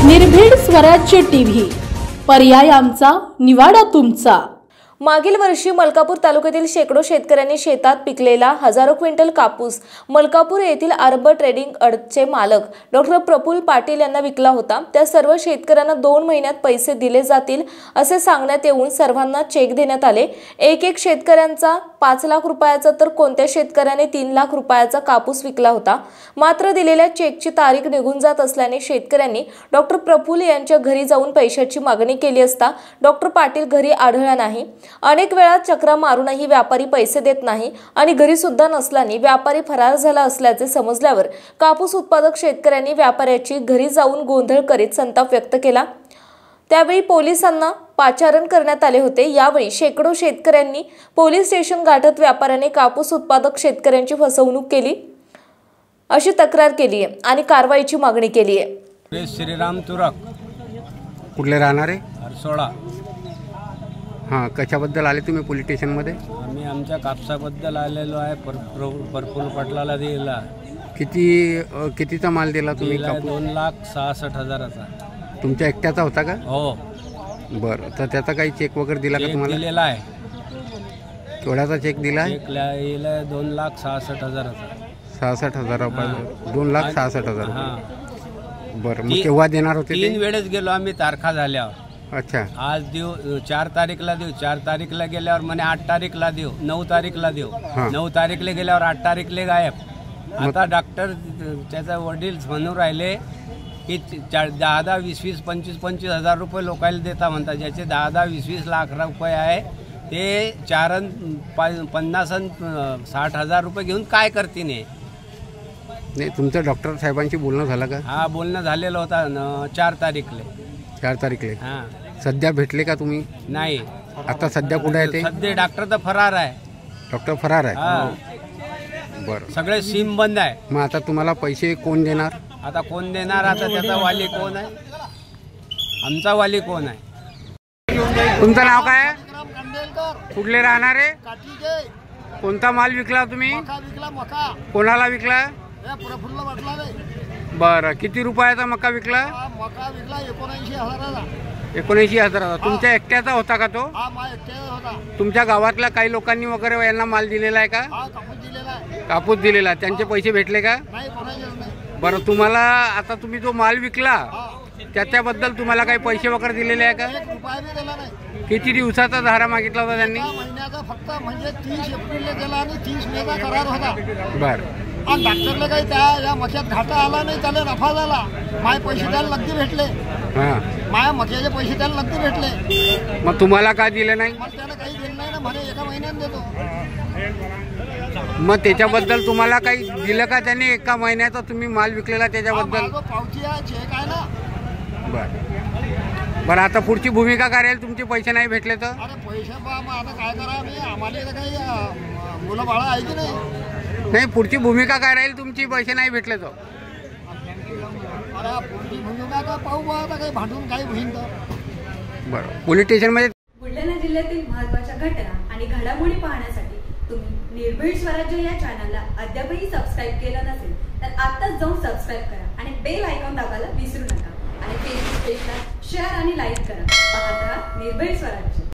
निर्भीड स्वराज्य टीव्ही, पर्याय आमचा, निवाडा तुमचा। मागील वर्षी मलकापूर तालुक्यातील शेकडो शेतकऱ्यांनी शेतात पिकलेला हजारो क्विंटल कापूस मलकापूर येथील आरब ट्रेडिंग अडचे मालक डॉक्टर प्रफुल्ल पाटील यांना विकला होता। त्या सर्व शेतकऱ्यांना 2 महिन्यात पैसे दिले जातील असे सांगण्यात येऊन सर्वांना चेक देण्यात आले। एक शेतकऱ्यांचा 5 लाख रुपयाचा तर कोणत्या शेतकऱ्याने 3 लाख रुपयाचा कापूस विकला होता। मात्र दिलेल्या चेकची तारीख निघून जात असल्याने शेतकऱ्यांनी डॉक्टर प्रफुल्ल यांच्या घरी जाऊन पैशाची मागणी केली असता डॉक्टर पाटील घरी आढळला नाही। अनेक वेळा चक्रा मारूनही व्यापारी पैसे देत नाही आणि घरी सुद्धा नसल्याने व्यापारी फरार झाला असल्याचे समजल्यावर कापूस उत्पादक शेतकऱ्यांनी व्यापाऱ्याची घरी जाऊन गोंधळ करीत संताप व्यक्त केला। त्यावेळी पोलिसांना पाचारण करण्यात आले होते। यावेळी शेकडो शेतकऱ्यांनी पोलीस स्टेशन गाठत व्यापाऱ्याने कापूस उत्पादक शेतकऱ्यांची फसवणूक केली अशी तक्रार केली आहे आणि कारवाईची मागणी केली आहे। श्रीराम तुरक कुठले राहणार आहे? हरसोळा। हां, कशाबद्दल आले तुम्ही पोलीस स्टेशनमध्ये? आम्ही आमच्या कापसाबद्दल आलेलो आहे। प्रफुल्ल पाटलाला दिला। कितीचा माल दिला तुम्ही? 2,66,000चा। तुमच्या एकट्याचा होता का? हो। बरं, तर त्याचा काही चेक वगैरे दिला का तुम्हाला? दिलेला आहे। केवढ्याचा चेक दिला आहे? चेक लिहिला 2,66,000चा। 66,000 रुपये। 2,66,000। हां, बरं, मग केव्हा देणार होते? 3 वेळेस गेलो आम्ही तारखा झाल्यावर। अच्छा, आज देऊ, 4 तारीखला देऊ, 4 तारीखला गेल्यावर म्हणे 8 तारीखला देऊ, 9 तारीखला देऊ, 9 तारीखला गेल्यावर 8 तारीखला गायब। आता डॉक्टर त्याचा वडील म्हणून राहिले की 10, 20, 25 हजार रुपये लोकांना देता म्हणतात। ज्याचे 10, 20 लाख रुपये आहे ते 4 50 60,000 रुपये घेऊन काय करतील? नाही, तुमचं डॉक्टर साहेबांशी बोलणं झालं का? हा, बोलणं झालेलं होता 4 तारीखले। 4 तारीखले? हां। सध्या भेटले का तुम्ही? नाही। आता सध्या कुठे आहे ते? सध्या डॉक्टर तर फरार आहे। डॉक्टर फरार आहे? हां। बरं, सगळे सिम बंद आहे। मग आता तुम्हाला पैसे कोण देणार? आता कोण देणार? आता त्याचा वाली कोण आहे? आमचा वाली कोण आहे? तुमचं नाव काय आहे? कुठले राहणार आहे? कोणता माल विकला तुम्ही? मका। कोणाला विकला? प्रफुल्ल पाटलाला। बरं, किती रुपयाचा मका विकला? मका विकला 79,000चा। 79,000चा। तुमच्या एकट्याचा होता का तो? हा, माझ्या एकट्याचा होता। तुमच्या गावातल्या काही लोकांनी वगैरे यांना माल दिलेला आहे का? हा, कापूस दिलेला आहे। कापूस दिलेला, त्यांचे पैसे भेटले का? नाही, कोणाचेच नाही। बरं, तुम्हाला आता तुम्ही जो माल विकला त्याच्याबद्दल तुम्हाला काही पैसे वगैरे दिलेले आहे का? 1 रुपया बी दिला नाही। किती दिवसाचा धारा मागितला होता त्यांनी? महिन्याचा फक्त, म्हणजे 30 एप्रिलला दिला आणि 30 मेचा करार होता। बरं, आणि डॉक्टरला काही त्या या मक्यात घाटा आला नाही, त्याला नफा झाला। माझे पैसे त्याला नगदी भेटले। हां, माझ्या मक्याचे पैसे त्याला नगदी भेटले। मग तुम्हाला का दिले नाही? मग त्याला काही दिलं नाही ना, म्हणे 1 महिन्यात देतो। मग त्याच्याबद्दल तुम्हाला काही दिलं का त्याने? 1 महिन्याचा तुम्ही माल विकलेला त्याच्याबद्दल? पावती आहे, चेक आहे ना। बरं, आता पुढची भूमिका काय राहील? तुमचे पैसे नाही भेटले तर? अरे पैसे मग आता काय करा? आम्हाला तर काही मुलं बाळा आहे की नाही? नाही, पुढची भूमिका काय राहील तुमची पैसे नाही भेटले तर? अरे पुढची भूमिका का पाहू बा, आता काही भांडून काही होईल तर। बरं, पोलीस स्टेशनमध्ये बुलढाणा जिल्ह्यातील महत्त्वाच्या घटना आणि घडामोडी पाहण्यासाठी तुम्ही निर्भीड स्वराज्य या चॅनलला अद्यापही सबस्क्राईब केलं नसेल तर आत्ताच जाऊन सबस्क्राईब करा आणि बेल आयकॉन दाबायला विसरू नका आणि फेसबुक पेजला शेअर आणि लाईक करा। पाहत राहा निर्भीड स्वराज्य।